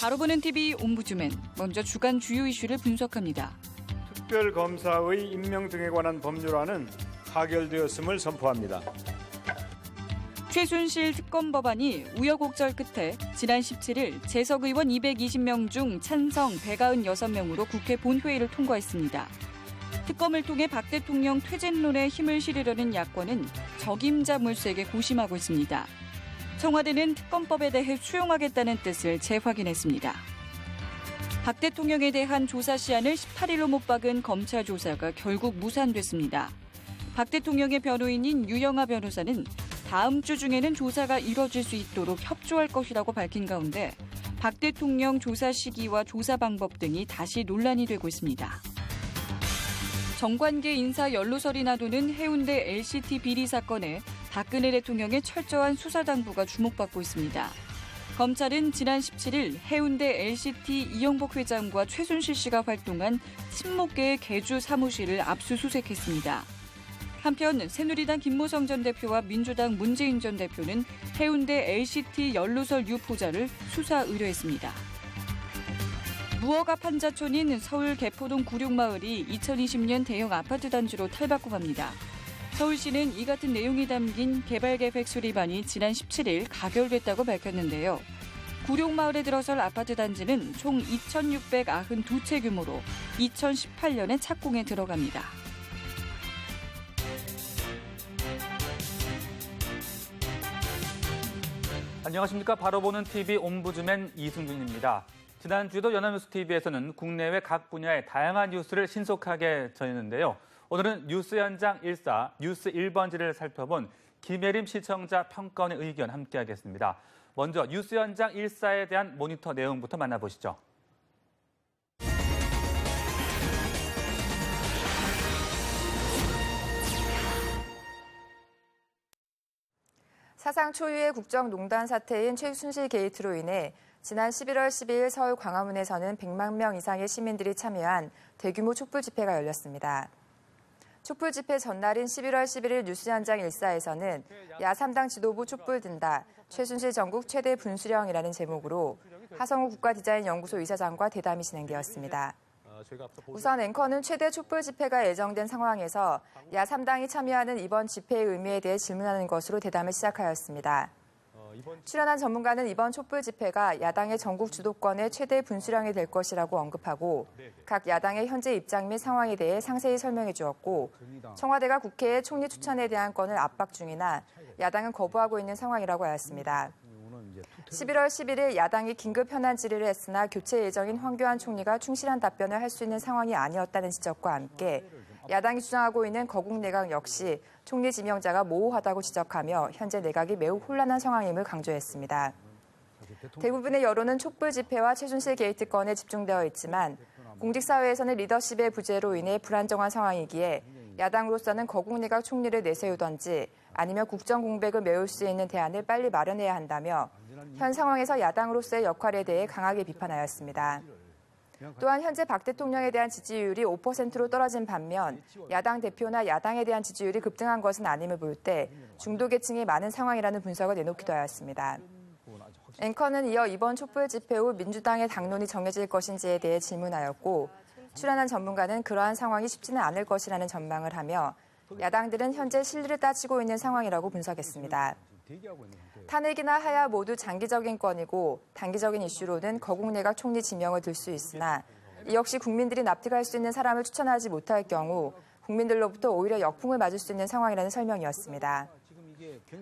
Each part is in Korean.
바로 보는 TV 옴부즈맨, 먼저 주간 주요 이슈를 분석합니다. 특별검사의 임명 등에 관한 법률안은 가결되었음을 선포합니다. 최순실 특검 법안이 우여곡절 끝에 지난 17일 재석 의원 220명 중 찬성 196명으로 국회 본회의를 통과했습니다. 특검을 통해 박 대통령 퇴진론에 힘을 실으려는 야권은 적임자 물색에 고심하고 있습니다. 청와대는 특검법에 대해 수용하겠다는 뜻을 재확인했습니다. 박 대통령에 대한 조사 시한을 18일로 못 박은 검찰 조사가 결국 무산됐습니다. 박 대통령의 변호인인 유영하 변호사는 다음 주 중에는 조사가 이뤄질 수 있도록 협조할 것이라고 밝힌 가운데 박 대통령 조사 시기와 조사 방법 등이 다시 논란이 되고 있습니다. 정관계 인사 연루설이 나도는 해운대 LCT 비리 사건에 박근혜 대통령의 철저한 수사 당부가 주목받고 있습니다. 검찰은 지난 17일 해운대 LCT 이영복 회장과 최순실 씨가 활동한 친목계의 개주 사무실을 압수수색했습니다. 한편 새누리당 김무성 전 대표와 민주당 문재인 전 대표는 해운대 LCT 연루설 유포자를 수사 의뢰했습니다. 무허가 판자촌인 서울 개포동 구룡마을이 2020년 대형 아파트 단지로 탈바꿈합니다. 서울시는 이 같은 내용이 담긴 개발계획 수립안이 지난 17일 가결됐다고 밝혔는데요. 구룡마을에 들어설 아파트 단지는 총 2,692채 규모로 2018년에 착공에 들어갑니다. 안녕하십니까. 바로 보는 TV 옴부즈맨 이승준입니다. 지난주도 연합뉴스TV에서는 국내외 각 분야의 다양한 뉴스를 신속하게 전했는데요. 오늘은 뉴스 현장 1사 뉴스 1번지를 살펴본 김혜림 시청자 평가원의 의견 함께하겠습니다. 먼저 뉴스 현장 1사에 대한 모니터 내용부터 만나보시죠. 사상 초유의 국정농단 사태인 최순실 게이트로 인해 지난 11월 12일 서울 광화문에서는 100만 명 이상의 시민들이 참여한 대규모 촛불 집회가 열렸습니다. 촛불 집회 전날인 11월 11일 뉴스 현장 1사에서는 야3당 지도부 촛불 든다, 최순실 전국 최대 분수령이라는 제목으로 하성우 국가디자인연구소 이사장과 대담이 진행되었습니다. 우선 앵커는 최대 촛불 집회가 예정된 상황에서 야3당이 참여하는 이번 집회의 의미에 대해 질문하는 것으로 대담을 시작하였습니다. 출연한 전문가는 이번 촛불 집회가 야당의 전국 주도권의 최대 분수령이 될 것이라고 언급하고 각 야당의 현재 입장 및 상황에 대해 상세히 설명해 주었고 청와대가 국회의 총리 추천에 대한 건을 압박 중이나 야당은 거부하고 있는 상황이라고 하였습니다. 11월 11일 야당이 긴급 현안 질의를 했으나 교체 예정인 황교안 총리가 충실한 답변을 할 수 있는 상황이 아니었다는 지적과 함께 야당이 주장하고 있는 거국 내각 역시 총리 지명자가 모호하다고 지적하며 현재 내각이 매우 혼란한 상황임을 강조했습니다. 대부분의 여론은 촛불 집회와 최순실 게이트 건에 집중되어 있지만 공직사회에서는 리더십의 부재로 인해 불안정한 상황이기에 야당으로서는 거국 내각 총리를 내세우던지 아니면 국정 공백을 메울 수 있는 대안을 빨리 마련해야 한다며 현 상황에서 야당으로서의 역할에 대해 강하게 비판하였습니다. 또한 현재 박 대통령에 대한 지지율이 5%로 떨어진 반면 야당 대표나 야당에 대한 지지율이 급등한 것은 아님을 볼 때 중도 계층이 많은 상황이라는 분석을 내놓기도 하였습니다. 앵커는 이어 이번 촛불 집회 후 민주당의 당론이 정해질 것인지에 대해 질문하였고 출연한 전문가는 그러한 상황이 쉽지는 않을 것이라는 전망을 하며 야당들은 현재 실리를 따지고 있는 상황이라고 분석했습니다. 탄핵이나 하야 모두 장기적인 건이고 단기적인 이슈로는 거국 내각 총리 지명을 들 수 있으나 이 역시 국민들이 납득할 수 있는 사람을 추천하지 못할 경우 국민들로부터 오히려 역풍을 맞을 수 있는 상황이라는 설명이었습니다.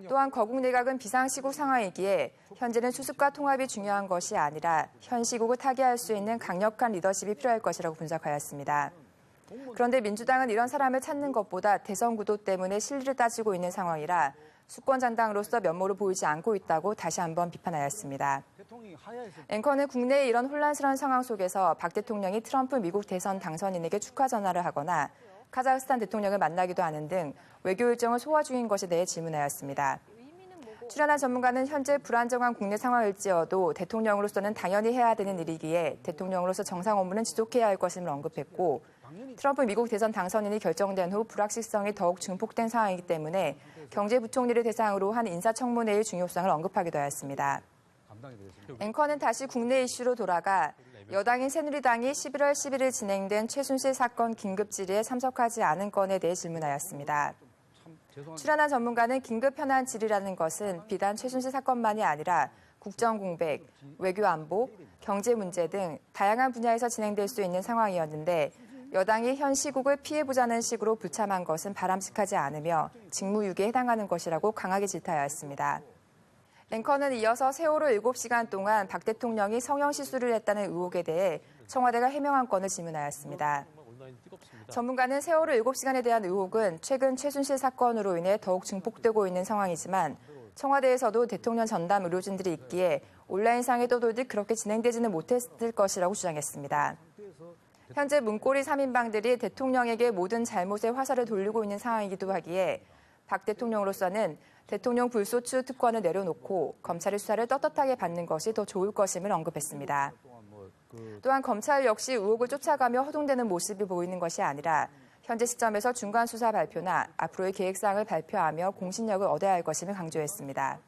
또한 거국 내각은 비상시국 상황이기에 현재는 수습과 통합이 중요한 것이 아니라 현 시국을 타개할 수 있는 강력한 리더십이 필요할 것이라고 분석하였습니다. 그런데 민주당은 이런 사람을 찾는 것보다 대선 구도 때문에 실리를 따지고 있는 상황이라 수권 장당으로서 면모를 보이지 않고 있다고 다시 한번 비판하였습니다. 앵커는 국내의 이런 혼란스러운 상황 속에서 박 대통령이 트럼프 미국 대선 당선인에게 축하 전화를 하거나 카자흐스탄 대통령을 만나기도 하는 등 외교 일정을 소화 중인 것에 대해 질문하였습니다. 출연한 전문가는 현재 불안정한 국내 상황일지어도 대통령으로서는 당연히 해야 되는 일이기에 대통령으로서 정상 업무는 지속해야 할 것임을 언급했고 트럼프 미국 대선 당선인이 결정된 후 불확실성이 더욱 증폭된 상황이기 때문에 경제부총리를 대상으로 한 인사청문회의 중요성을 언급하기도 하였습니다. 앵커는 다시 국내 이슈로 돌아가 여당인 새누리당이 11월 11일 진행된 최순실 사건 긴급 질의에 참석하지 않은 건에 대해 질문하였습니다. 출연한 전문가는 긴급 현안 질의라는 것은 비단 최순실 사건만이 아니라 국정 공백, 외교 안보, 경제 문제 등 다양한 분야에서 진행될 수 있는 상황이었는데 여당이 현 시국을 피해보자는 식으로 불참한 것은 바람직하지 않으며 직무유기에 해당하는 것이라고 강하게 질타하였습니다. 앵커는 이어서 세월호 7시간 동안 박 대통령이 성형시술을 했다는 의혹에 대해 청와대가 해명한 건을 질문하였습니다. 전문가는 세월호 7시간에 대한 의혹은 최근 최순실 사건으로 인해 더욱 증폭되고 있는 상황이지만 청와대에서도 대통령 전담 의료진들이 있기에 온라인상에 떠돌듯 그렇게 진행되지는 못했을 것이라고 주장했습니다. 현재 문고리 3인방들이 대통령에게 모든 잘못의 화살을 돌리고 있는 상황이기도 하기에 박 대통령으로서는 대통령 불소추 특권을 내려놓고 검찰의 수사를 떳떳하게 받는 것이 더 좋을 것임을 언급했습니다. 또한 검찰 역시 의혹을 쫓아가며 허둥대는 모습이 보이는 것이 아니라 현재 시점에서 중간 수사 발표나 앞으로의 계획사항을 발표하며 공신력을 얻어야 할 것임을 강조했습니다.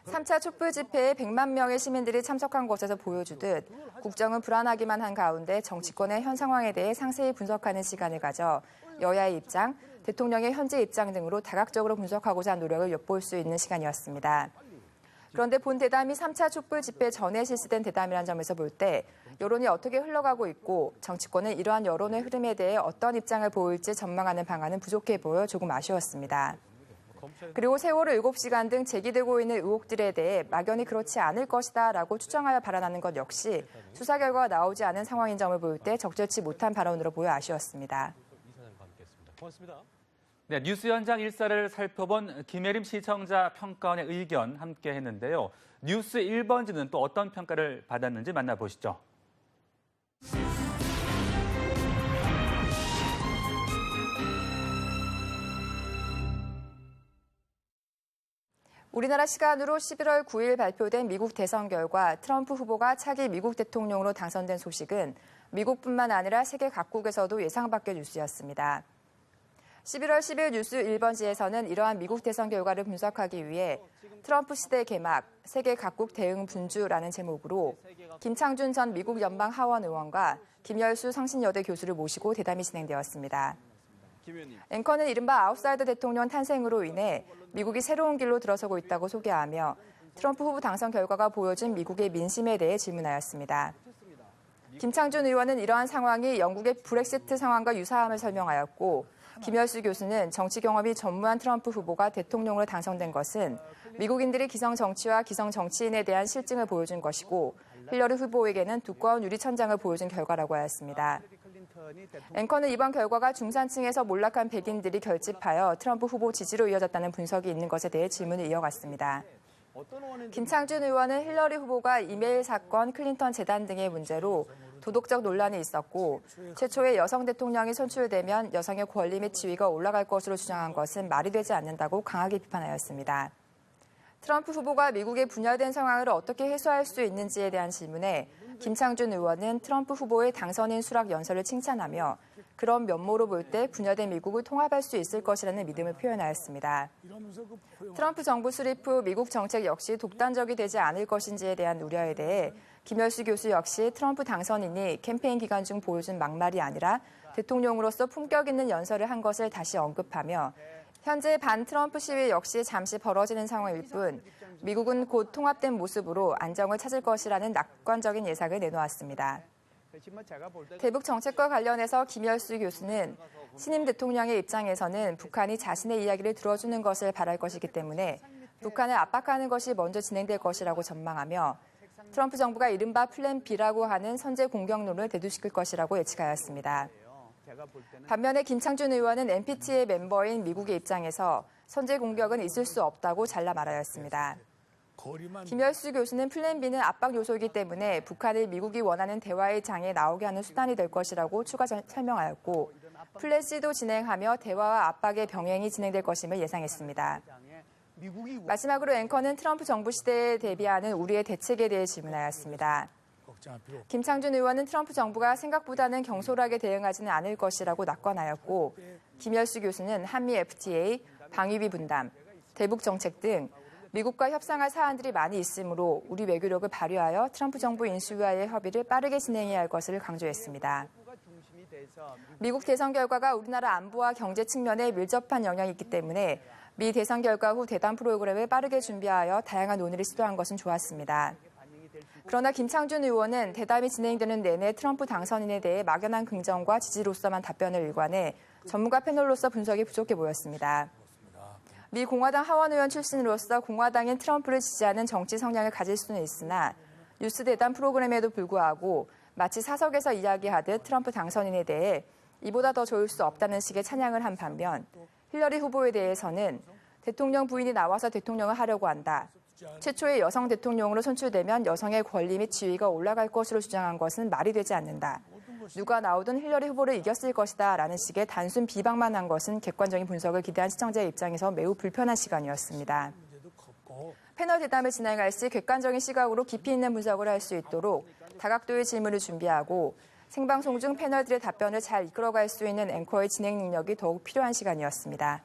3차 촛불 집회에 100만 명의 시민들이 참석한 것에서 보여주듯 국정은 불안하기만 한 가운데 정치권의 현 상황에 대해 상세히 분석하는 시간을 가져 여야의 입장, 대통령의 현재 입장 등으로 다각적으로 분석하고자 한 노력을 엿볼 수 있는 시간이었습니다. 그런데 본 대담이 3차 촛불 집회 전에 실시된 대담이라는 점에서 볼 때 여론이 어떻게 흘러가고 있고 정치권은 이러한 여론의 흐름에 대해 어떤 입장을 보일지 전망하는 방안은 부족해 보여 조금 아쉬웠습니다. 그리고 세월호 7시간 등 제기되고 있는 의혹들에 대해 막연히 그렇지 않을 것이다라고 추정하여 발언하는 것 역시 수사 결과가 나오지 않은 상황인 점을 볼 때 적절치 못한 발언으로 보여 아쉬웠습니다. 네, 뉴스 현장 일사를 살펴본 김혜림 시청자 평가원의 의견 함께 했는데요. 뉴스 1번지는 또 어떤 평가를 받았는지 만나보시죠. 우리나라 시간으로 11월 9일 발표된 미국 대선 결과 트럼프 후보가 차기 미국 대통령으로 당선된 소식은 미국뿐만 아니라 세계 각국에서도 예상 밖의 뉴스였습니다. 11월 10일 뉴스 1번지에서는 이러한 미국 대선 결과를 분석하기 위해 트럼프 시대 개막, 세계 각국 대응 분주라는 제목으로 김창준 전 미국 연방 하원 의원과 김열수 성신여대 교수를 모시고 대담이 진행되었습니다. 앵커는 이른바 아웃사이더 대통령 탄생으로 인해 미국이 새로운 길로 들어서고 있다고 소개하며 트럼프 후보 당선 결과가 보여준 미국의 민심에 대해 질문하였습니다. 김창준 의원은 이러한 상황이 영국의 브렉시트 상황과 유사함을 설명하였고 김열수 교수는 정치 경험이 전무한 트럼프 후보가 대통령으로 당선된 것은 미국인들이 기성 정치와 기성 정치인에 대한 실증을 보여준 것이고 힐러리 후보에게는 두꺼운 유리천장을 보여준 결과라고 하였습니다. 앵커는 이번 결과가 중산층에서 몰락한 백인들이 결집하여 트럼프 후보 지지로 이어졌다는 분석이 있는 것에 대해 질문을 이어갔습니다. 김창준 의원은 힐러리 후보가 이메일 사건, 클린턴 재단 등의 문제로 도덕적 논란이 있었고 최초의 여성 대통령이 선출되면 여성의 권리 및 지위가 올라갈 것으로 주장한 것은 말이 되지 않는다고 강하게 비판하였습니다. 트럼프 후보가 미국의 분열된 상황을 어떻게 해소할 수 있는지에 대한 질문에 김창준 의원은 트럼프 후보의 당선인 수락 연설을 칭찬하며 그런 면모로 볼 때 분열된 미국을 통합할 수 있을 것이라는 믿음을 표현하였습니다. 트럼프 정부 수립 후 미국 정책 역시 독단적이 되지 않을 것인지에 대한 우려에 대해 김열수 교수 역시 트럼프 당선인이 캠페인 기간 중 보여준 막말이 아니라 대통령으로서 품격 있는 연설을 한 것을 다시 언급하며 현재 반 트럼프 시위 역시 잠시 벌어지는 상황일 뿐 미국은 곧 통합된 모습으로 안정을 찾을 것이라는 낙관적인 예상을 내놓았습니다. 대북 정책과 관련해서 김열수 교수는 신임 대통령의 입장에서는 북한이 자신의 이야기를 들어주는 것을 바랄 것이기 때문에 북한을 압박하는 것이 먼저 진행될 것이라고 전망하며 트럼프 정부가 이른바 플랜 B라고 하는 선제 공격론을 대두시킬 것이라고 예측하였습니다. 반면에 김창준 의원은 NPT의 멤버인 미국의 입장에서 선제 공격은 있을 수 없다고 잘라 말하였습니다. 김열수 교수는 플랜 B는 압박 요소이기 때문에 북한을 미국이 원하는 대화의 장에 나오게 하는 수단이 될 것이라고 추가 설명하였고 플랜 C도 진행하며 대화와 압박의 병행이 진행될 것임을 예상했습니다. 마지막으로 앵커는 트럼프 정부 시대에 대비하는 우리의 대책에 대해 질문하였습니다. 김창준 의원은 트럼프 정부가 생각보다는 경솔하게 대응하지는 않을 것이라고 낙관하였고 김열수 교수는 한미 FTA, 방위비 분담, 대북 정책 등 미국과 협상할 사안들이 많이 있으므로 우리 외교력을 발휘하여 트럼프 정부 인수위와의 협의를 빠르게 진행해야 할 것을 강조했습니다. 미국 대선 결과가 우리나라 안보와 경제 측면에 밀접한 영향이 있기 때문에 미 대선 결과 후 대담 프로그램을 빠르게 준비하여 다양한 논의를 시도한 것은 좋았습니다. 그러나 김창준 의원은 대담이 진행되는 내내 트럼프 당선인에 대해 막연한 긍정과 지지로서만 답변을 일관해 전문가 패널로서 분석이 부족해 보였습니다. 미 공화당 하원 의원 출신으로서 공화당인 트럼프를 지지하는 정치 성향을 가질 수는 있으나 뉴스 대담 프로그램에도 불구하고 마치 사석에서 이야기하듯 트럼프 당선인에 대해 이보다 더 좋을 수 없다는 식의 찬양을 한 반면 힐러리 후보에 대해서는 대통령 부인이 나와서 대통령을 하려고 한다. 최초의 여성 대통령으로 선출되면 여성의 권리 및 지위가 올라갈 것으로 주장한 것은 말이 되지 않는다. 누가 나오든 힐러리 후보를 이겼을 것이다 라는 식의 단순 비방만 한 것은 객관적인 분석을 기대한 시청자의 입장에서 매우 불편한 시간이었습니다. 패널 대담을 진행할 시 객관적인 시각으로 깊이 있는 분석을 할 수 있도록 다각도의 질문을 준비하고 생방송 중 패널들의 답변을 잘 이끌어갈 수 있는 앵커의 진행 능력이 더욱 필요한 시간이었습니다.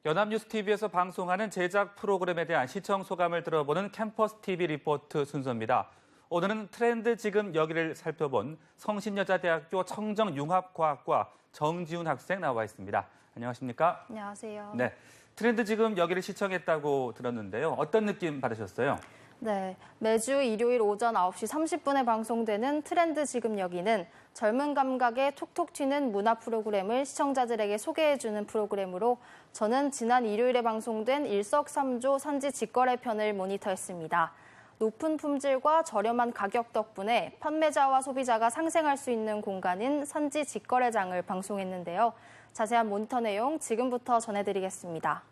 연합뉴스TV에서 방송하는 제작 프로그램에 대한 시청 소감을 들어보는 캠퍼스TV 리포트 순서입니다. 오늘은 트렌드 지금 여기를 살펴본 성신여자대학교 청정융합과학과 정지훈 학생 나와 있습니다. 안녕하십니까? 안녕하세요. 네, 트렌드 지금 여기를 시청했다고 들었는데요. 어떤 느낌 받으셨어요? 네, 매주 일요일 오전 9시 30분에 방송되는 트렌드 지금 여기는 젊은 감각에 톡톡 튀는 문화 프로그램을 시청자들에게 소개해주는 프로그램으로 저는 지난 일요일에 방송된 일석삼조 산지 직거래 편을 모니터했습니다. 높은 품질과 저렴한 가격 덕분에 판매자와 소비자가 상생할 수 있는 공간인 산지 직거래장을 방송했는데요. 자세한 모니터 내용 지금부터 전해드리겠습니다.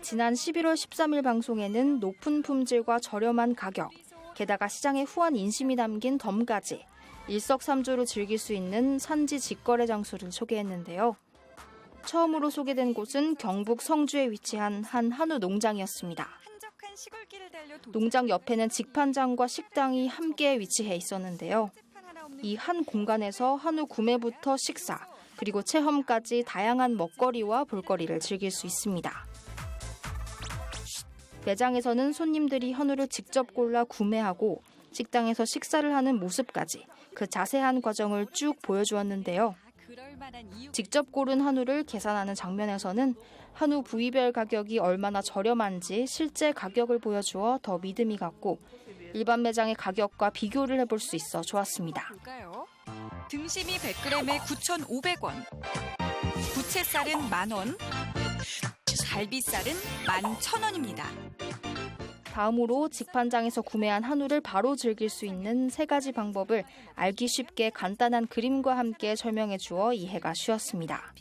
지난 11월 13일 방송에는 높은 품질과 저렴한 가격, 게다가 시장의 후한 인심이 담긴 덤까지 일석삼조로 즐길 수 있는 산지 직거래 장소를 소개했는데요. 처음으로 소개된 곳은 경북 성주에 위치한 한 한우 농장이었습니다. 농장 옆에는 직판장과 식당이 함께 위치해 있었는데요. 이 한 공간에서 한우 구매부터 식사, 그리고 체험까지 다양한 먹거리와 볼거리를 즐길 수 있습니다. 매장에서는 손님들이 한우를 직접 골라 구매하고 식당에서 식사를 하는 모습까지 그 자세한 과정을 쭉 보여주었는데요. 직접 고른 한우를 계산하는 장면에서는 한우 부위별 가격이 얼마나 저렴한지 실제 가격을 보여주어 더 믿음이 갔고 일반 매장의 가격과 비교를 해볼 수 있어 좋았습니다. 등심이 100g에 9,500원, 부채살은 10,000원, 갈비살은 11,000원입니다. 다음으로 직판장에서 구매한 한우를 바로 즐길 수 있는 3가지 방법을 알기 쉽게 간단한 그림과 함께 설명해 주어 이해가 쉬웠습니다.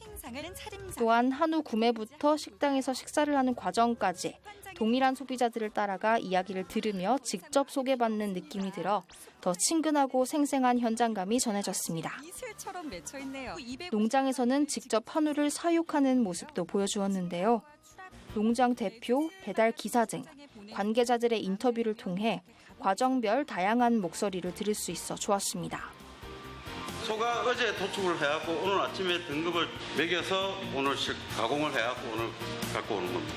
또한 한우 구매부터 식당에서 식사를 하는 과정까지 동일한 소비자들을 따라가 이야기를 들으며 직접 소개받는 느낌이 들어 더 친근하고 생생한 현장감이 전해졌습니다. 농장에서는 직접 한우를 사육하는 모습도 보여주었는데요. 농장 대표, 배달 기사 등 관계자들의 인터뷰를 통해 과정별 다양한 목소리를 들을 수 있어 좋았습니다. 소가 어제 도축을 해갖고 오늘 아침에 등급을 매겨서 오늘 가공을 해갖고 오늘 갖고 오는 겁니다.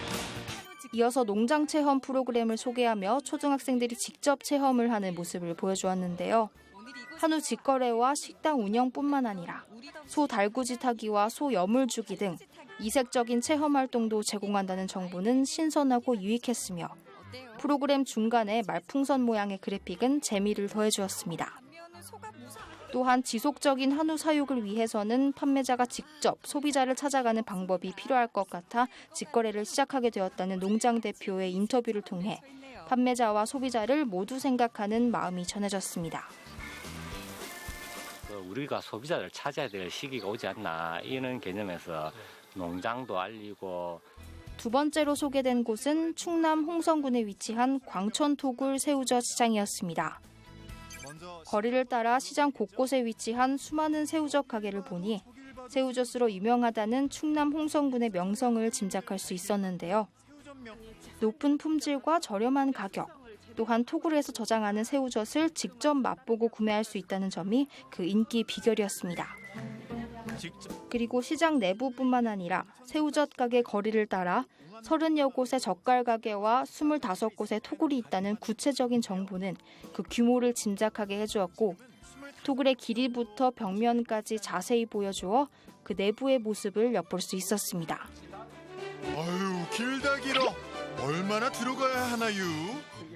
이어서 농장 체험 프로그램을 소개하며 초등학생들이 직접 체험을 하는 모습을 보여주었는데요. 한우 직거래와 식당 운영뿐만 아니라 소 달구지 타기와 소 여물 주기 등 이색적인 체험 활동도 제공한다는 정보는 신선하고 유익했으며 프로그램 중간에 말풍선 모양의 그래픽은 재미를 더해주었습니다. 또한 지속적인 한우 사육을 위해서는 판매자가 직접 소비자를 찾아가는 방법이 필요할 것 같아 직거래를 시작하게 되었다는 농장 대표의 인터뷰를 통해 판매자와 소비자를 모두 생각하는 마음이 전해졌습니다. 우리가 소비자를 찾아야 될 시기가 오지 않나 이런 개념에서 농장도 알리고. 두 번째로 소개된 곳은 충남 홍성군에 위치한 광천토굴 새우젓 시장이었습니다. 거리를 따라 시장 곳곳에 위치한 수많은 새우젓 가게를 보니 새우젓으로 유명하다는 충남 홍성군의 명성을 짐작할 수 있었는데요. 높은 품질과 저렴한 가격, 또한 토굴에서 저장하는 새우젓을 직접 맛보고 구매할 수 있다는 점이 그 인기 비결이었습니다. 그리고 시장 내부뿐만 아니라 새우젓 가게 거리를 따라 30여 곳의 젓갈 가게와 25곳의 토굴이 있다는 구체적인 정보는 그 규모를 짐작하게 해주었고 토굴의 길이부터 벽면까지 자세히 보여주어 그 내부의 모습을 엿볼 수 있었습니다. 아유, 길다 길어. 얼마나 들어가야 하나요?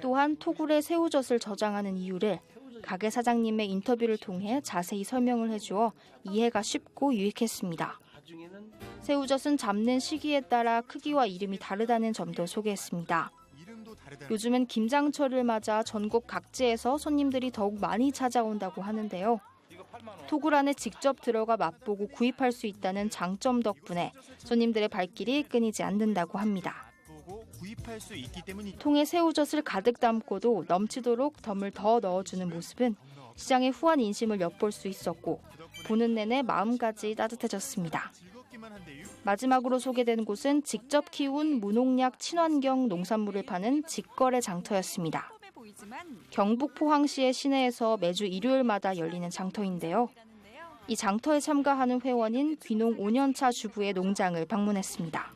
또한 토굴에 새우젓을 저장하는 이유를 가게 사장님의 인터뷰를 통해 자세히 설명을 해주어 이해가 쉽고 유익했습니다. 새우젓은 잡는 시기에 따라 크기와 이름이 다르다는 점도 소개했습니다. 요즘은 김장철을 맞아 전국 각지에서 손님들이 더욱 많이 찾아온다고 하는데요. 토굴 안에 직접 들어가 맛보고 구입할 수 있다는 장점 덕분에 손님들의 발길이 끊이지 않는다고 합니다. 통에 새우젓을 가득 담고도 넘치도록 덤을 더 넣어주는 모습은 시장의 후한 인심을 엿볼 수 있었고 보는 내내 마음까지 따뜻해졌습니다. 마지막으로 소개된 곳은 직접 키운 무농약 친환경 농산물을 파는 직거래 장터였습니다. 경북 포항시의 시내에서 매주 일요일마다 열리는 장터인데요. 이 장터에 참가하는 회원인 귀농 5년차 주부의 농장을 방문했습니다.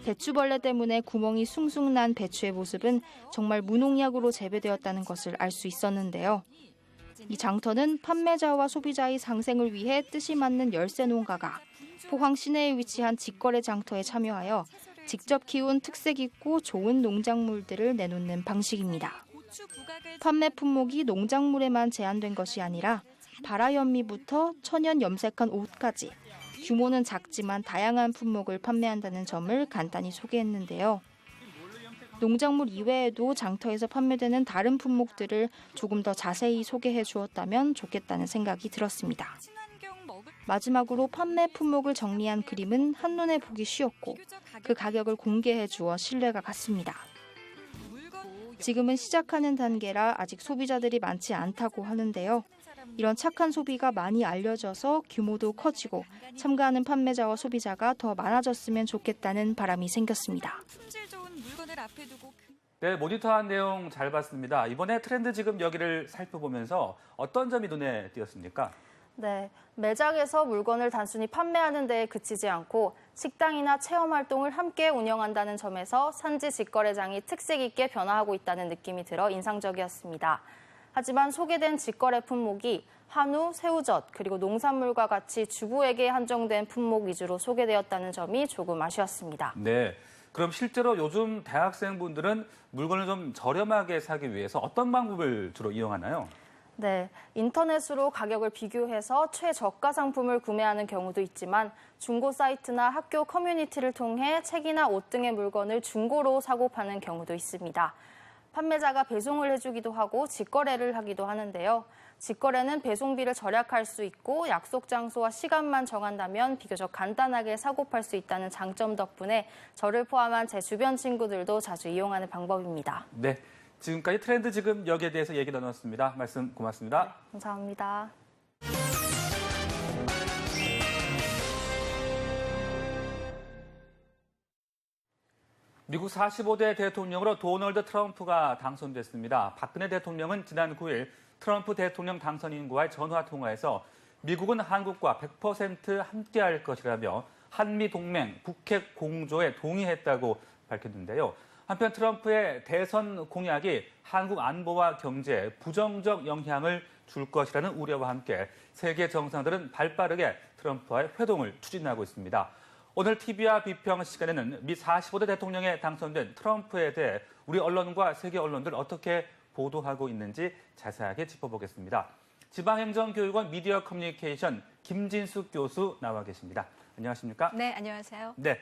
배추벌레 때문에 구멍이 숭숭 난 배추의 모습은 정말 무농약으로 재배되었다는 것을 알 수 있었는데요. 이 장터는 판매자와 소비자의 상생을 위해 뜻이 맞는 열세 농가가 포항 시내에 위치한 직거래 장터에 참여하여 직접 키운 특색 있고 좋은 농작물들을 내놓는 방식입니다. 판매 품목이 농작물에만 제한된 것이 아니라 바라연미부터 천연 염색한 옷까지 규모는 작지만 다양한 품목을 판매한다는 점을 간단히 소개했는데요. 농작물 이외에도 장터에서 판매되는 다른 품목들을 조금 더 자세히 소개해 주었다면 좋겠다는 생각이 들었습니다. 마지막으로 판매 품목을 정리한 그림은 한눈에 보기 쉬웠고 그 가격을 공개해 주어 신뢰가 갔습니다. 지금은 시작하는 단계라 아직 소비자들이 많지 않다고 하는데요. 이런 착한 소비가 많이 알려져서 규모도 커지고 참가하는 판매자와 소비자가 더 많아졌으면 좋겠다는 바람이 생겼습니다. 네, 모니터한 내용 잘 봤습니다. 이번에 트렌드 지금 여기를 살펴보면서 어떤 점이 눈에 띄었습니까? 네, 매장에서 물건을 단순히 판매하는 데에 그치지 않고 식당이나 체험 활동을 함께 운영한다는 점에서 산지 직거래장이 특색 있게 변화하고 있다는 느낌이 들어 인상적이었습니다. 하지만 소개된 직거래 품목이 한우, 새우젓, 그리고 농산물과 같이 주부에게 한정된 품목 위주로 소개되었다는 점이 조금 아쉬웠습니다. 네, 그럼 실제로 요즘 대학생분들은 물건을 좀 저렴하게 사기 위해서 어떤 방법을 주로 이용하나요? 네, 인터넷으로 가격을 비교해서 최저가 상품을 구매하는 경우도 있지만 중고 사이트나 학교 커뮤니티를 통해 책이나 옷 등의 물건을 중고로 사고 파는 경우도 있습니다. 판매자가 배송을 해주기도 하고 직거래를 하기도 하는데요. 직거래는 배송비를 절약할 수 있고 약속 장소와 시간만 정한다면 비교적 간단하게 사고 팔 수 있다는 장점 덕분에 저를 포함한 제 주변 친구들도 자주 이용하는 방법입니다. 네, 지금까지 트렌드 지금 여기에 대해서 얘기 나눴습니다. 말씀 고맙습니다. 네, 감사합니다. 미국 45대 대통령으로 도널드 트럼프가 당선됐습니다. 박근혜 대통령은 지난 9일 트럼프 대통령 당선인과의 전화 통화에서 미국은 한국과 100% 함께할 것이라며 한미 동맹, 북핵 공조에 동의했다고 밝혔는데요. 한편 트럼프의 대선 공약이 한국 안보와 경제에 부정적 영향을 줄 것이라는 우려와 함께 세계 정상들은 발빠르게 트럼프와의 회동을 추진하고 있습니다. 오늘 TV와 비평 시간에는 미 45대 대통령에 당선된 트럼프에 대해 우리 언론과 세계 언론들 어떻게 보도하고 있는지 자세하게 짚어보겠습니다. 지방행정교육원 미디어 커뮤니케이션 김진숙 교수 나와 계십니다. 안녕하십니까? 네, 안녕하세요. 네,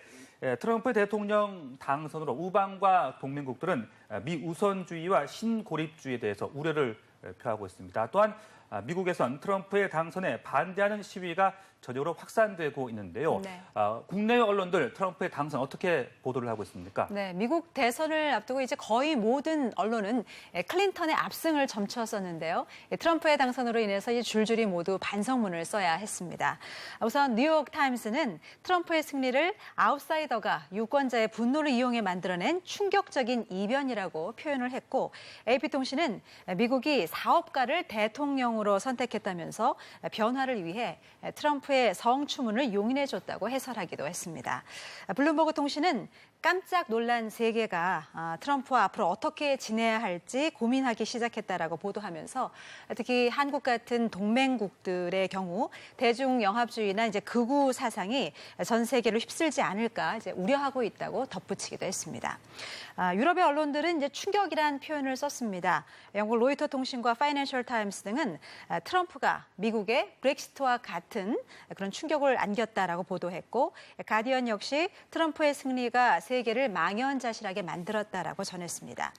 트럼프 대통령 당선으로 우방과 동맹국들은 미 우선주의와 신고립주의에 대해서 우려를 표하고 있습니다. 또한 미국에선 트럼프의 당선에 반대하는 시위가 전역으로 확산되고 있는데요. 네. 국내 언론들 트럼프의 당선 어떻게 보도를 하고 있습니까? 네, 미국 대선을 앞두고 이제 거의 모든 언론은 클린턴의 압승을 점쳤었는데요. 트럼프의 당선으로 인해서 이제 줄줄이 모두 반성문을 써야 했습니다. 우선 뉴욕 타임스는 트럼프의 승리를 아웃사이더가 유권자의 분노를 이용해 만들어낸 충격적인 이변이라고 표현을 했고, AP통신은 미국이 사업가를 대통령으로 선택했다면서 변화를 위해 트럼프의 성추문을 용인해줬다고 해설하기도 했습니다. 블룸버그 통신은 깜짝 놀란 세계가 트럼프와 앞으로 어떻게 지내야 할지 고민하기 시작했다라고 보도하면서 특히 한국 같은 동맹국들의 경우 대중영합주의나 이제 극우 사상이 전 세계를 휩쓸지 않을까 이제 우려하고 있다고 덧붙이기도 했습니다. 유럽의 언론들은 이제 충격이란 표현을 썼습니다. 영국 로이터 통신과 파이낸셜 타임스 등은 트럼프가 미국의 브렉시트와 같은 그런 충격을 안겼다라고 보도했고, 가디언 역시 트럼프의 승리가 세계를 망연자실하게 만들었다라고 전했습니다.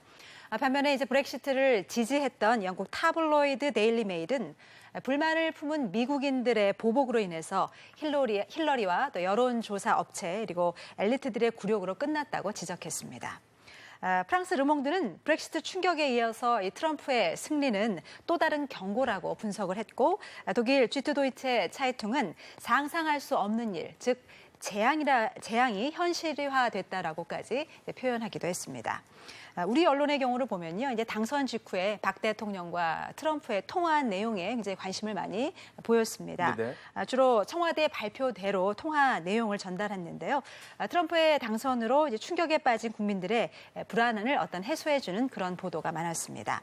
반면에 이제 브렉시트를 지지했던 영국 타블로이드 데일리 메일은 불만을 품은 미국인들의 보복으로 인해서 힐러리와 또 여론조사 업체 그리고 엘리트들의 굴욕으로 끝났다고 지적했습니다. 프랑스 르몽드는 브렉시트 충격에 이어서 이 트럼프의 승리는 또 다른 경고라고 분석을 했고, 독일 쥐트도이체 차이퉁은 상상할 수 없는 일, 즉 재앙이 현실화됐다라고까지 표현하기도 했습니다. 우리 언론의 경우를 보면요, 이제 당선 직후에 박 대통령과 트럼프의 통화한 내용에 굉장히 관심을 많이 보였습니다. 네. 주로 청와대 발표대로 통화 내용을 전달했는데요. 트럼프의 당선으로 이제 충격에 빠진 국민들의 불안을 해소해주는 그런 보도가 많았습니다.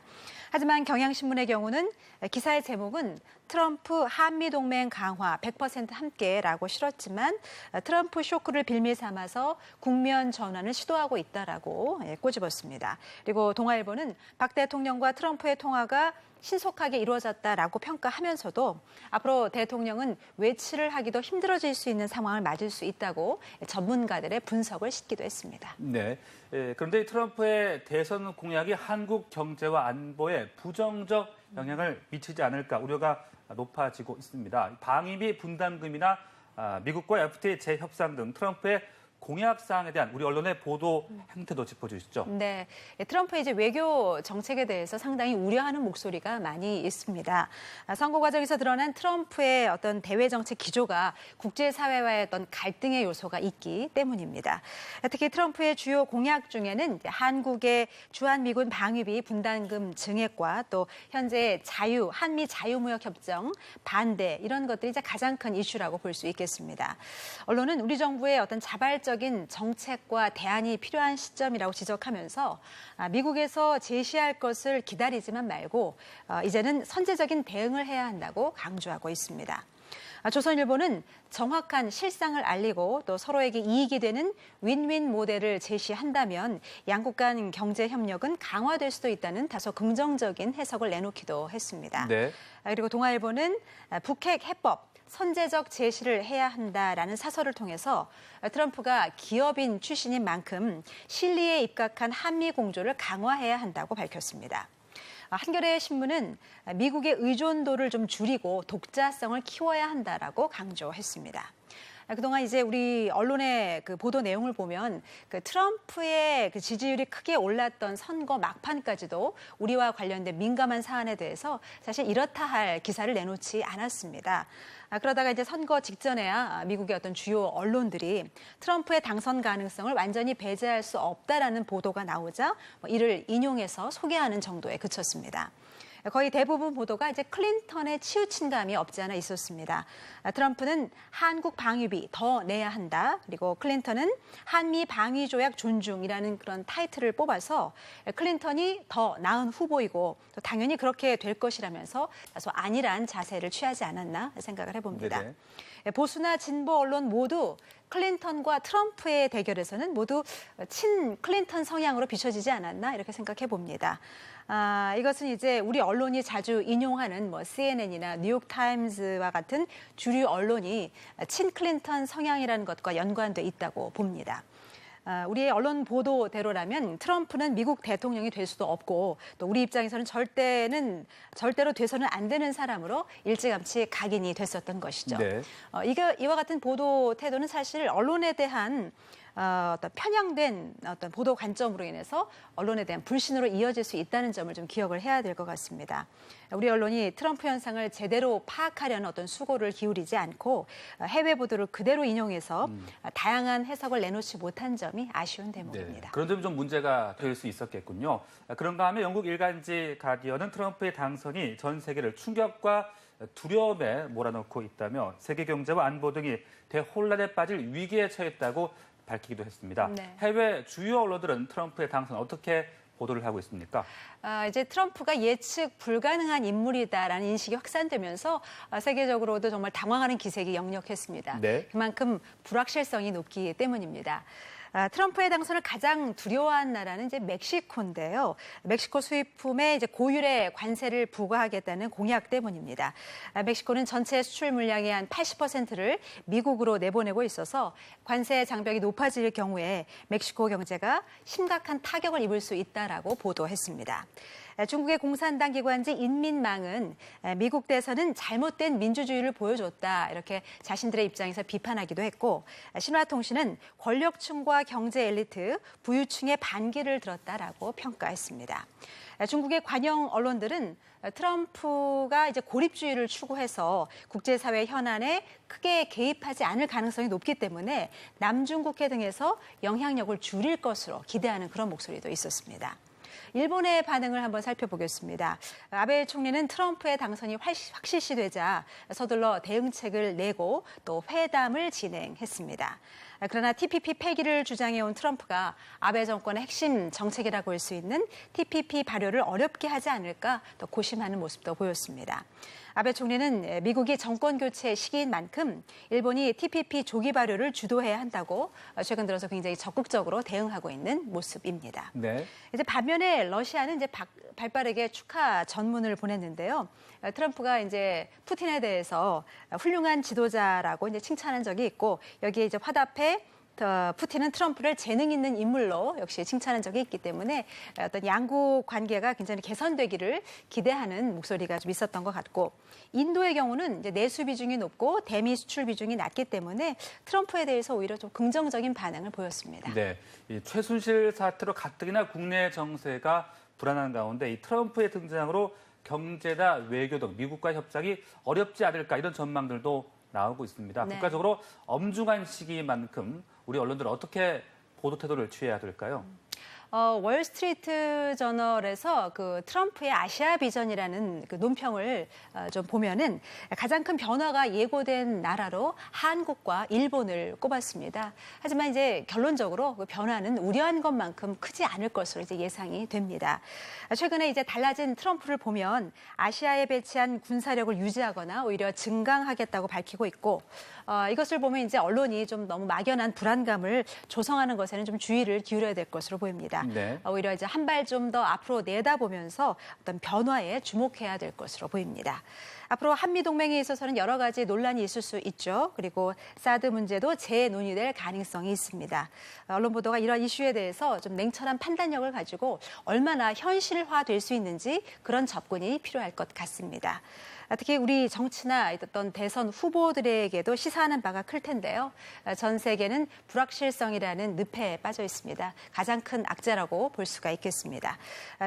하지만 경향신문의 경우는 기사의 제목은 트럼프 한미동맹 강화 100% 함께라고 실었지만 트럼프 쇼크를 빌미 삼아서 국면 전환을 시도하고 있다라고 꼬집었습니다. 그리고 동아일보는 박 대통령과 트럼프의 통화가 신속하게 이루어졌다라고 평가하면서도 앞으로 대통령은 외치를 하기도 힘들어질 수 있는 상황을 맞을 수 있다고 전문가들의 분석을 싣기도 했습니다. 네. 그런데 트럼프의 대선 공약이 한국 경제와 안보에 부정적 영향을 미치지 않을까 우려가 높아지고 있습니다. 방위비 분담금이나 미국과 FTA 재협상 등 트럼프의 공약 사항에 대한 우리 언론의 보도 행태도 짚어주시죠. 네, 트럼프의 이제 외교 정책에 대해서 상당히 우려하는 목소리가 많이 있습니다. 선거 과정에서 드러난 트럼프의 어떤 대외 정책 기조가 국제사회와의 어떤 갈등의 요소가 있기 때문입니다. 특히 트럼프의 주요 공약 중에는 한국의 주한미군 방위비 분담금 증액과 또 현재 한미 자유무역 협정 반대 이런 것들이 이제 가장 큰 이슈라고 볼 수 있겠습니다. 언론은 우리 정부의 어떤 자발적인 정책과 대안이 필요한 시점이라고 지적하면서 미국에서 제시할 것을 기다리지만 말고 이제는 선제적인 대응을 해야 한다고 강조하고 있습니다. 조선일보는 정확한 실상을 알리고 또 서로에게 이익이 되는 윈윈 모델을 제시한다면 양국 간 경제 협력은 강화될 수도 있다는 다소 긍정적인 해석을 내놓기도 했습니다. 네. 그리고 동아일보는 북핵 해법 선제적 제시를 해야 한다라는 사설을 통해서 트럼프가 기업인 출신인 만큼 실리에 입각한 한미 공조를 강화해야 한다고 밝혔습니다. 한겨레 신문은 미국의 의존도를 좀 줄이고 독자성을 키워야 한다라고 강조했습니다. 그동안 이제 우리 언론의 그 보도 내용을 보면 그 트럼프의 그 지지율이 크게 올랐던 선거 막판까지도 우리와 관련된 민감한 사안에 대해서 사실 이렇다 할 기사를 내놓지 않았습니다. 그러다가 이제 선거 직전에야 미국의 어떤 주요 언론들이 트럼프의 당선 가능성을 완전히 배제할 수 없다라는 보도가 나오자 이를 인용해서 소개하는 정도에 그쳤습니다. 거의 대부분 보도가 이제 클린턴의 치우친 감이 없지 않아 있었습니다. 트럼프는 한국 방위비 더 내야 한다. 그리고 클린턴은 한미 방위 조약 존중이라는 그런 타이틀을 뽑아서 클린턴이 더 나은 후보이고 또 당연히 그렇게 될 것이라면서 다소 안일한 자세를 취하지 않았나 생각을 해봅니다. 네네. 보수나 진보 언론 모두 클린턴과 트럼프의 대결에서는 모두 친 클린턴 성향으로 비춰지지 않았나 이렇게 생각해 봅니다. 이것은 이제 우리 언론이 자주 인용하는 CNN이나 뉴욕타임즈와 같은 주류 언론이 친 클린턴 성향이라는 것과 연관돼 있다고 봅니다. 우리의 언론 보도대로라면 트럼프는 미국 대통령이 될 수도 없고 또 우리 입장에서는 절대로 돼서는 안 되는 사람으로 일찌감치 각인이 됐었던 것이죠. 네. 이와 같은 보도 태도는 사실 언론에 대한 어떤 편향된 어떤 보도 관점으로 인해서 언론에 대한 불신으로 이어질 수 있다는 점을 좀 기억을 해야 될 것 같습니다. 우리 언론이 트럼프 현상을 제대로 파악하려는 어떤 수고를 기울이지 않고 해외 보도를 그대로 인용해서 다양한 해석을 내놓지 못한 점이 아쉬운 대목입니다. 네, 그런 점이 좀 문제가 될 수 있었겠군요. 그런가 하면 영국 일간지 가디언은 트럼프의 당선이 전 세계를 충격과 두려움에 몰아넣고 있다며 세계 경제와 안보 등이 대혼란에 빠질 위기에 처했다고 밝히기도 했습니다. 네. 해외 주요 언론들은 트럼프의 당선 어떻게 보도를 하고 있습니까? 이제 트럼프가 예측 불가능한 인물이다라는 인식이 확산되면서 세계적으로도 정말 당황하는 기색이 역력했습니다. 네. 그만큼 불확실성이 높기 때문입니다. 트럼프의 당선을 가장 두려워한 나라는 이제 멕시코인데요. 멕시코 수입품에 이제 고율의 관세를 부과하겠다는 공약 때문입니다. 멕시코는 전체 수출 물량의 한 80%를 미국으로 내보내고 있어서 관세 장벽이 높아질 경우에 멕시코 경제가 심각한 타격을 입을 수 있다라고 보도했습니다. 중국의 공산당 기관지 인민망은 미국 대선은 잘못된 민주주의를 보여줬다 이렇게 자신들의 입장에서 비판하기도 했고 신화통신은 권력층과 경제 엘리트, 부유층의 반기를 들었다라고 평가했습니다. 중국의 관영 언론들은 트럼프가 이제 고립주의를 추구해서 국제사회 현안에 크게 개입하지 않을 가능성이 높기 때문에 남중국해 등에서 영향력을 줄일 것으로 기대하는 그런 목소리도 있었습니다. 일본의 반응을 한번 살펴보겠습니다. 아베 총리는 트럼프의 당선이 확실시되자 서둘러 대응책을 내고 또 회담을 진행했습니다. 그러나 TPP 폐기를 주장해온 트럼프가 아베 정권의 핵심 정책이라고 할 수 있는 TPP 발효를 어렵게 하지 않을까 또 고심하는 모습도 보였습니다. 아베 총리는 미국이 정권 교체 시기인 만큼 일본이 TPP 조기 발효를 주도해야 한다고 최근 들어서 굉장히 적극적으로 대응하고 있는 모습입니다. 네. 이제 반면에 러시아는 이제 발빠르게 축하 전문을 보냈는데요. 트럼프가 이제 푸틴에 대해서 훌륭한 지도자라고 이제 칭찬한 적이 있고 여기에 이제 화답해 푸틴은 트럼프를 재능 있는 인물로 역시 칭찬한 적이 있기 때문에 어떤 양국 관계가 굉장히 개선되기를 기대하는 목소리가 좀 있었던 것 같고 인도의 경우는 이제 내수 비중이 높고 대미 수출 비중이 낮기 때문에 트럼프에 대해서 오히려 좀 긍정적인 반응을 보였습니다. 네, 이 최순실 사태로 가뜩이나 국내 정세가 불안한 가운데 이 트럼프의 등장으로 경제나 외교 등 미국과 협상이 어렵지 않을까 이런 전망들도 나오고 있습니다. 네. 국가적으로 엄중한 시기만큼 우리 언론들은 어떻게 보도 태도를 취해야 될까요? 월스트리트 저널에서 그 트럼프의 아시아 비전이라는 그 논평을 좀 보면은 가장 큰 변화가 예고된 나라로 한국과 일본을 꼽았습니다. 하지만 이제 결론적으로 그 변화는 우려한 것만큼 크지 않을 것으로 이제 예상이 됩니다. 최근에 이제 달라진 트럼프를 보면 아시아에 배치한 군사력을 유지하거나 오히려 증강하겠다고 밝히고 있고 이것을 보면 이제 언론이 좀 너무 막연한 불안감을 조성하는 것에는 좀 주의를 기울여야 될 것으로 보입니다. 네. 오히려 이제 한 발 좀 더 앞으로 내다보면서 어떤 변화에 주목해야 될 것으로 보입니다. 앞으로 한미 동맹에 있어서는 여러 가지 논란이 있을 수 있죠. 그리고 사드 문제도 재논의될 가능성이 있습니다. 언론 보도가 이러한 이슈에 대해서 좀 냉철한 판단력을 가지고 얼마나 현실화될 수 있는지 그런 접근이 필요할 것 같습니다. 특히 우리 정치나 어떤 대선 후보들에게도 시사하는 바가 클 텐데요. 전 세계는 불확실성이라는 늪에 빠져 있습니다. 가장 큰 악재라고 볼 수가 있겠습니다.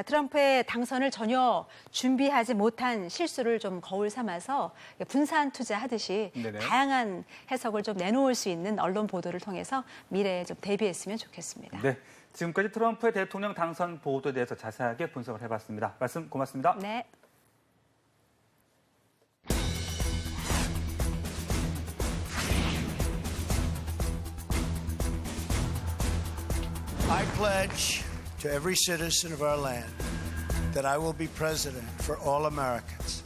트럼프의 당선을 전혀 준비하지 못한 실수를 좀 거울 삼아서 분산 투자하듯이 네네. 다양한 해석을 좀 내놓을 수 있는 언론 보도를 통해서 미래에 좀 대비했으면 좋겠습니다. 네, 지금까지 트럼프의 대통령 당선 보도에 대해서 자세하게 분석을 해봤습니다. 말씀 고맙습니다. 네. I pledge to every citizen of our land that I will be president for all Americans.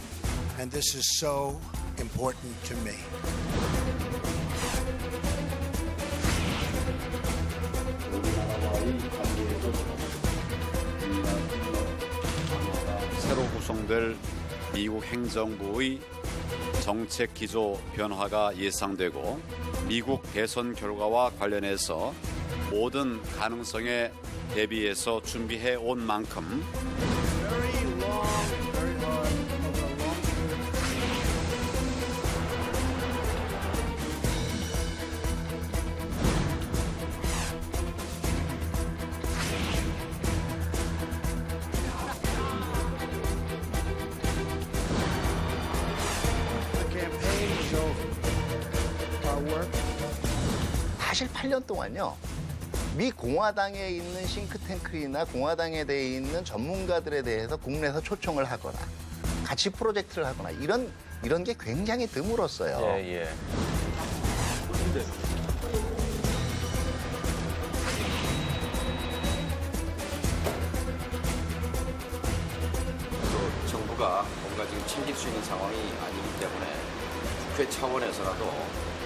And this is so important to me. 새로 구성될 미국 행정부의 정책 기조 변화가 예상되고 미국 대선 결과와 관련해서 모든 가능성에 대비해서 준비해 온 만큼 사실 8년 동안요. 미 공화당에 있는 싱크탱크이나 공화당에 대해 있는 전문가들에 대해서 국내에서 초청을 하거나 같이 프로젝트를 하거나 이런 게 굉장히 드물었어요. 예. 정부가 뭔가 지금 챙길 수 있는 상황이 아니기 때문에 국회 차원에서라도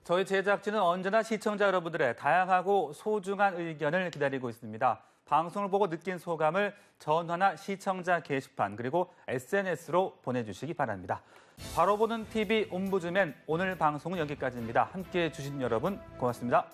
저희 제작진은 언제나 시청자 여러분들의 다양하고 소중한 의견을 기다리고 있습니다. 방송을 보고 느낀 소감을 전화나 시청자 게시판 그리고 SNS로 보내주시기 바랍니다. 바로 보는 TV 옴부즈맨 오늘 방송은 여기까지입니다. 함께해 주신 여러분 고맙습니다.